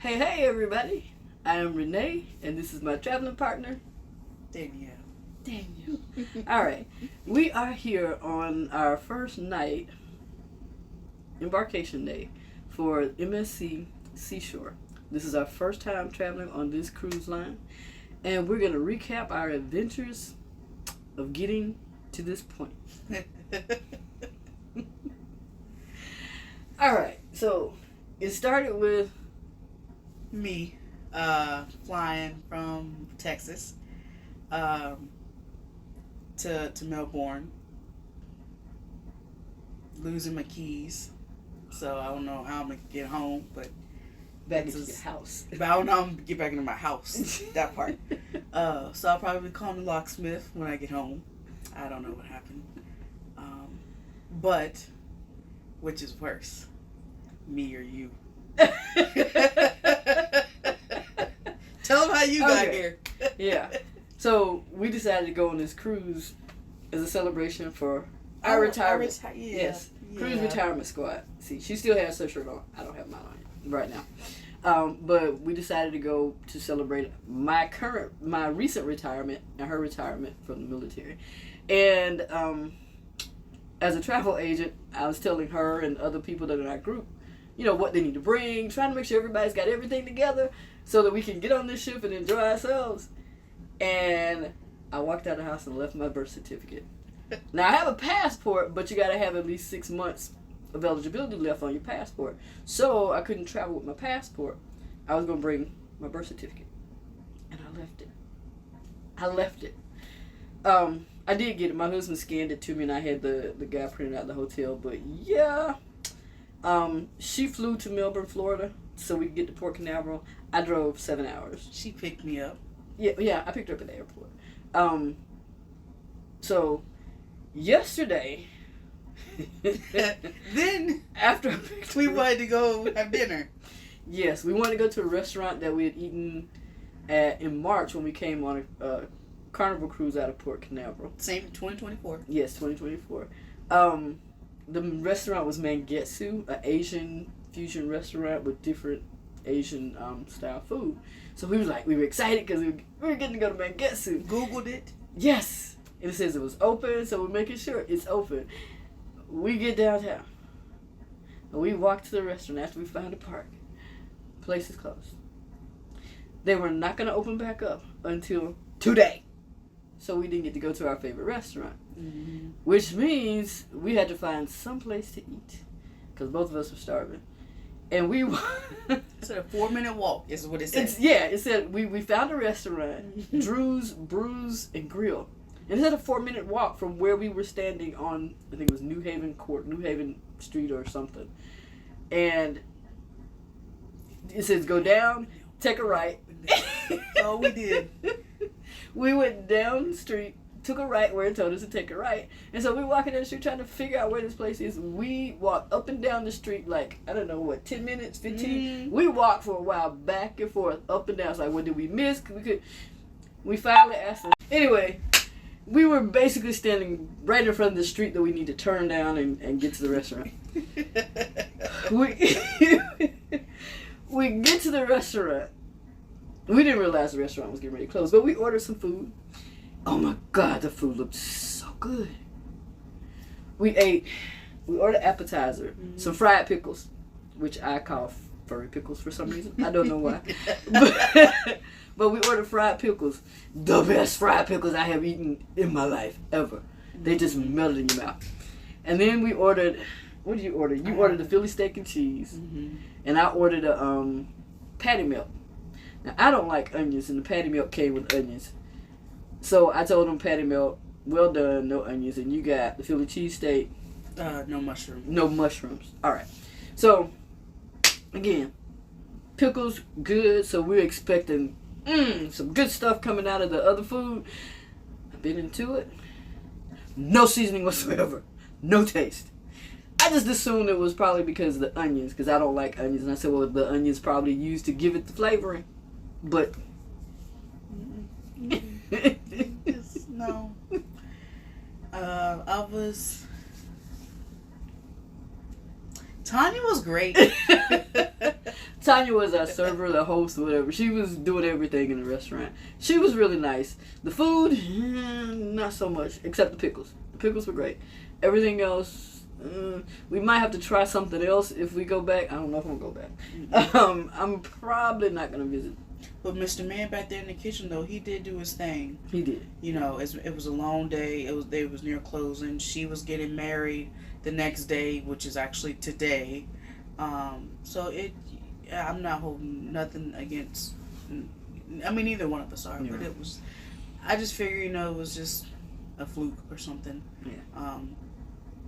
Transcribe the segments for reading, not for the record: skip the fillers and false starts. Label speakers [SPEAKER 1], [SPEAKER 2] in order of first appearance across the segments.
[SPEAKER 1] Hey, everybody. I am Renee, and this is my traveling partner,
[SPEAKER 2] Danielle.
[SPEAKER 1] Daniel. All right. We are here on our first night, Embarkation Day, for MSC Seashore. This is our first time traveling on this cruise line, and we're going to recap our adventures of getting to this point. All right. So, it started with
[SPEAKER 2] Me flying from Texas to Melbourne, losing my keys. So I don't know how I'm going to get home, but
[SPEAKER 1] back into your house.
[SPEAKER 2] But I don't know how I'm going to get back into my house, that part. So I'll probably call the locksmith when I get home. I don't know what happened. But, which is worse, me or you? Tell them how you got here.
[SPEAKER 1] Yeah. So we decided to go on this cruise as a celebration for our retirement. Yes. Cruise retirement squad. See, she still has her shirt on. I don't have mine on right now. But we decided to go to celebrate my recent retirement and her retirement from the military. And as a travel agent, I was telling her and other people that are in our group, what they need to bring, trying to make sure everybody's got everything together so that we can get on this ship and enjoy ourselves. And I walked out of the house and left my birth certificate. Now, I have a passport, but you got to have at least 6 months of eligibility left on your passport. So I couldn't travel with my passport. I was going to bring my birth certificate. And I left it. I did get it. My husband scanned it to me, and I had the guy print it out of the hotel. But, yeah. She flew to Melbourne, Florida, so we could get to Port Canaveral. I drove 7 hours.
[SPEAKER 2] She picked me up.
[SPEAKER 1] Yeah, I picked her up at the airport. So, yesterday,
[SPEAKER 2] then
[SPEAKER 1] after I picked
[SPEAKER 2] we wanted to go have dinner.
[SPEAKER 1] Yes, we wanted to go to a restaurant that we had eaten at in March when we came on a Carnival cruise out of Port Canaveral.
[SPEAKER 2] Same 2024.
[SPEAKER 1] Yes, 2024. The restaurant was Mangetsu, an Asian fusion restaurant with different Asian style food. So we were excited because we were getting to go to Mangetsu.
[SPEAKER 2] Googled it.
[SPEAKER 1] Yes, and it says it was open, so we're making sure it's open. We get downtown, and we walk to the restaurant after we found a park. Place is closed. They were not going to open back up until today. So we didn't get to go to our favorite restaurant.
[SPEAKER 2] Mm-hmm.
[SPEAKER 1] Which means we had to find some place to eat. Because both of us were starving. And we...
[SPEAKER 2] It's a 4-minute walk is what it said.
[SPEAKER 1] It said we found a restaurant, Drew's Brews and Grill. And it had a 4-minute walk from where we were standing on, I think it was New Haven Street or something. And it says go down, take a right.
[SPEAKER 2] Oh, we did.
[SPEAKER 1] We went down the street, took a right where it told us to take a right. And so we're walking down the street trying to figure out where this place is. We walked up and down the street like, 10 minutes, 15? We walked for a while back and forth, up and down. It's like, what did we miss? We finally asked them. Anyway, we were basically standing right in front of the street that we need to turn down and get to the restaurant. We get to the restaurant. We didn't realize the restaurant was getting ready to close, but we ordered some food. Oh my God, the food looked so good. We ordered appetizer, some fried pickles, which I call furry pickles for some reason. I don't know why. But we ordered fried pickles. The best fried pickles I have eaten in my life, ever. They just melted in your mouth. And then we ordered, what did you order? You ordered the Philly steak and cheese. Mm-hmm. And I ordered a patty melt. Now, I don't like onions, and the patty melt came with onions. So I told them patty melt, well done, no onions. And you got the Philly cheesesteak.
[SPEAKER 2] No mushrooms.
[SPEAKER 1] No mushrooms. All right. So, again, pickles, good. So we're expecting some good stuff coming out of the other food. I've been into it. No seasoning whatsoever. No taste. I just assumed it was probably because of the onions, because I don't like onions. And I said, well, the onions probably used to give it the flavoring. But...
[SPEAKER 2] no. Tanya was great.
[SPEAKER 1] Tanya was our server, the host, whatever. She was doing everything in the restaurant. She was really nice. The food, not so much, except the pickles. The pickles were great. Everything else, we might have to try something else if we go back. I don't know if I'm going to go back. I'm probably not going to visit.
[SPEAKER 2] But Mr. Man back there in the kitchen, though, he did do his thing.
[SPEAKER 1] He did.
[SPEAKER 2] You know, it was a long day. It was near closing. She was getting married the next day, which is actually today. So I'm not holding nothing against. I mean, neither one of us are, but it was. I just figured, you know, it was just a fluke or something.
[SPEAKER 1] Yeah.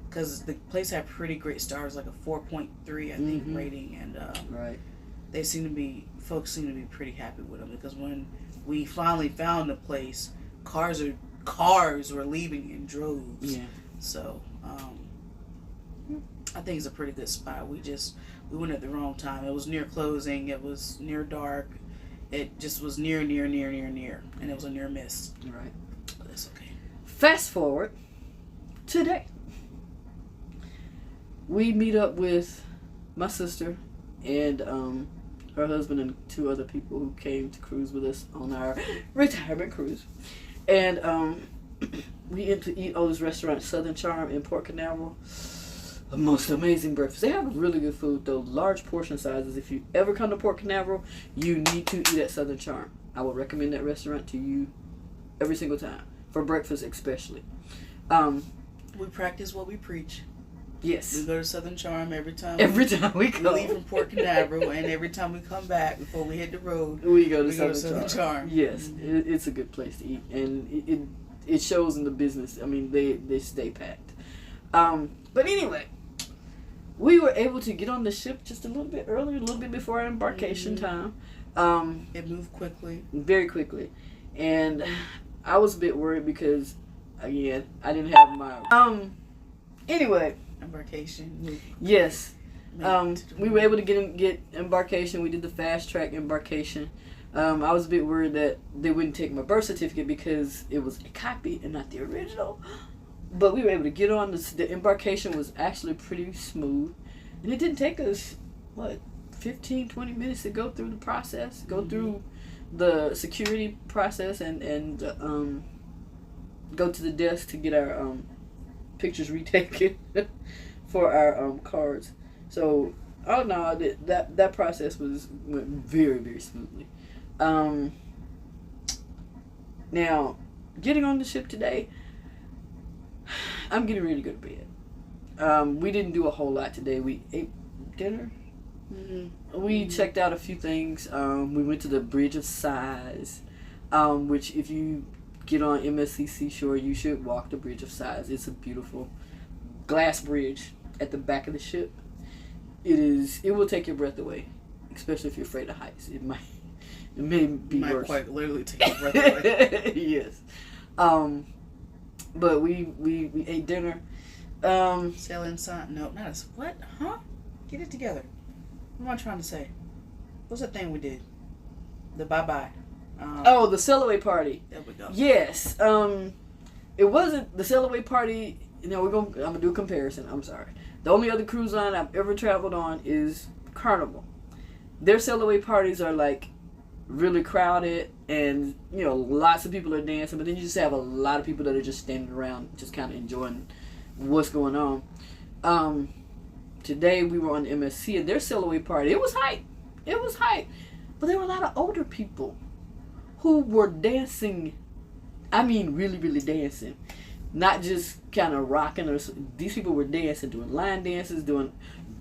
[SPEAKER 2] Because the place had pretty great stars, like a 4.3, I think, rating, and
[SPEAKER 1] right.
[SPEAKER 2] Folks seem to be pretty happy with them, because when we finally found the place, cars were leaving in droves.
[SPEAKER 1] Yeah.
[SPEAKER 2] So I think it's a pretty good spot. We went at the wrong time. It was near closing. It was near dark. It just was near, and it was a near miss.
[SPEAKER 1] Right.
[SPEAKER 2] But that's okay.
[SPEAKER 1] Fast forward today. We meet up with my sister and her husband and 2 other people who came to cruise with us on our retirement cruise. And we went to eat this restaurant, Southern Charm in Port Canaveral. The most amazing breakfast. They have really good food, though. Large portion sizes. If you ever come to Port Canaveral, you need to eat at Southern Charm. I would recommend that restaurant to you every single time. For breakfast especially.
[SPEAKER 2] We practice what we preach.
[SPEAKER 1] Yes.
[SPEAKER 2] We go to Southern Charm every time
[SPEAKER 1] we go.
[SPEAKER 2] We leave from Port Canaveral, and every time we come back, before we hit the road,
[SPEAKER 1] we go to Southern
[SPEAKER 2] Charm.
[SPEAKER 1] Yes, it's a good place to eat, and it shows in the business. I mean, they stay packed. But anyway, we were able to get on the ship just a little bit earlier, a little bit before our embarkation time.
[SPEAKER 2] It moved quickly.
[SPEAKER 1] Very quickly. And I was a bit worried because, again, I didn't have my... Anyway.
[SPEAKER 2] Embarkation.
[SPEAKER 1] Yes. We were able to get embarkation. We did the fast track embarkation. I was a bit worried that they wouldn't take my birth certificate because it was a copy and not the original. But we were able to get on. The embarkation was actually pretty smooth. And it didn't take us, 15, 20 minutes to go through the process, go through the security process and go to the desk to get our pictures retaken for our cards. So, all in all, that process went very, very smoothly. Now, getting on the ship today, I'm getting ready to go to bed. We didn't do a whole lot today. We ate dinner. We checked out a few things. We went to the Bridge of Sighs, which if you get on MSC Seashore, you should walk the Bridge of Sighs. It's a beautiful glass bridge at the back of the ship. It will take your breath away, especially if you're afraid of heights. It may be worse.
[SPEAKER 2] Quite literally take your breath away.
[SPEAKER 1] Yes. But we ate dinner.
[SPEAKER 2] Sailing sign. No, not a what? Huh? Get it together. What am I trying to say? What's that thing we did? The bye-bye.
[SPEAKER 1] The sail away party.
[SPEAKER 2] There we go.
[SPEAKER 1] Yes. It wasn't the sail away party. I'm gonna do a comparison. I'm sorry. The only other cruise line I've ever traveled on is Carnival. Their sail away parties are like really crowded, and lots of people are dancing. But then you just have a lot of people that are just standing around, just kind of enjoying what's going on. Today we were on MSC, and their sail away party. It was hype. But there were a lot of older people who were dancing. I mean, really, really dancing. Not just kind of rocking. These people were dancing, doing line dances,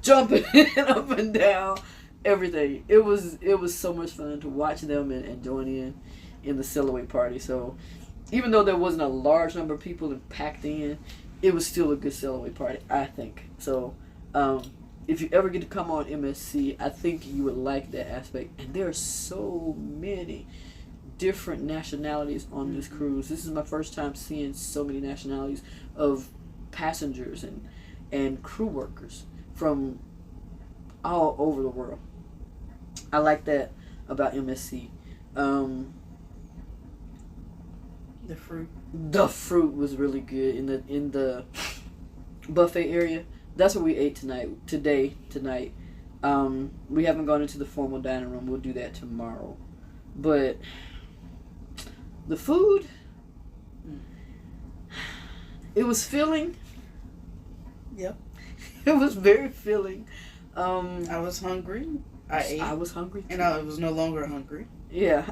[SPEAKER 1] jumping up and down, everything. It was so much fun to watch them and join in the sail away party. So even though there wasn't a large number of people packed in, it was still a good sail away party, I think. So if you ever get to come on MSC, I think you would like that aspect. And there are so many different nationalities on this cruise. This is my first time seeing so many nationalities of passengers and crew workers from all over the world. I like that about MSC. The fruit was really good in the buffet area. That's what we ate tonight. We haven't gone into the formal dining room. We'll do that tomorrow. But the food, it was filling.
[SPEAKER 2] Yep.
[SPEAKER 1] It was very filling.
[SPEAKER 2] I was hungry. I ate.
[SPEAKER 1] I was hungry too.
[SPEAKER 2] And I was no longer hungry.
[SPEAKER 1] Yeah.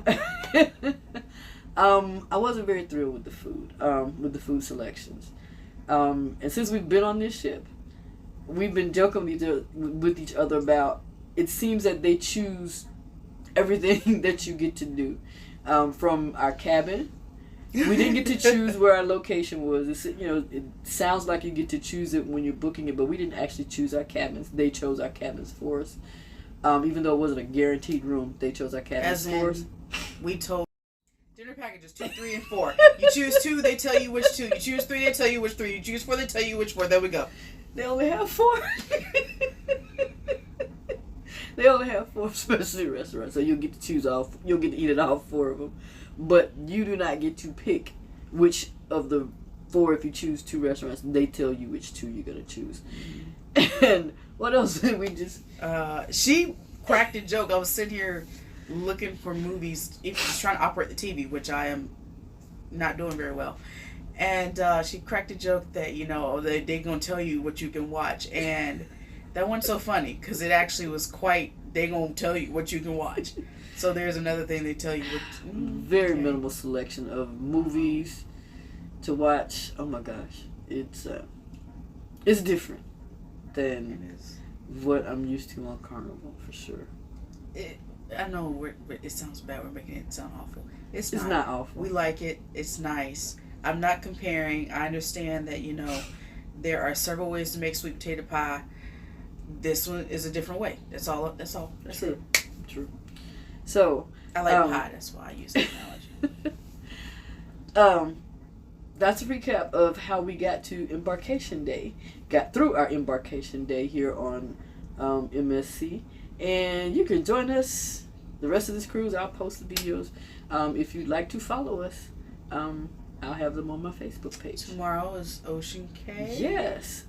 [SPEAKER 1] I wasn't very thrilled with the food selections. And since we've been on this ship, we've been joking with each other about, it seems that they choose everything that you get to do. From our cabin, we didn't get to choose where our location was. It sounds like you get to choose it when you're booking it, but we didn't actually choose our cabins. They chose our cabins for us. Even though it wasn't a guaranteed room, they chose our cabins for us.
[SPEAKER 2] We told dinner packages 2, 3, and 4. You choose 2, they tell you which 2. You choose 3, they tell you which 3. You choose 4, they tell you which 4. There we go.
[SPEAKER 1] They only have 4. They only have 4 specialty restaurants, so you'll get to choose all. You'll get to eat at all 4 of them, but you do not get to pick which of the 4. If you choose 2 restaurants, they tell you which 2 you're gonna choose. And what else did we just?
[SPEAKER 2] She cracked a joke. I was sitting here looking for movies, just trying to operate the TV, which I am not doing very well. And she cracked a joke that they're gonna tell you what you can watch, and that wasn't so funny because it actually was quite. They gonna tell you what you can watch. So there's another thing they tell you.
[SPEAKER 1] Very minimal selection of movies to watch. Oh my gosh, it's different than what I'm used to on Carnival for sure.
[SPEAKER 2] I know it sounds bad. We're making it sound awful. It's
[SPEAKER 1] not awful.
[SPEAKER 2] We like it. It's nice. I'm not comparing. I understand that there are several ways to make sweet potato pie. This one is a different way. That's all. That's
[SPEAKER 1] it. True. So
[SPEAKER 2] I like pie. That's why I use that
[SPEAKER 1] analogy. That's a recap of how we got to Embarkation Day. Got through our Embarkation Day here on MSC, and you can join us the rest of this cruise. I'll post the videos. If you'd like to follow us, I'll have them on my Facebook page.
[SPEAKER 2] Tomorrow is Ocean Cay.
[SPEAKER 1] Yes.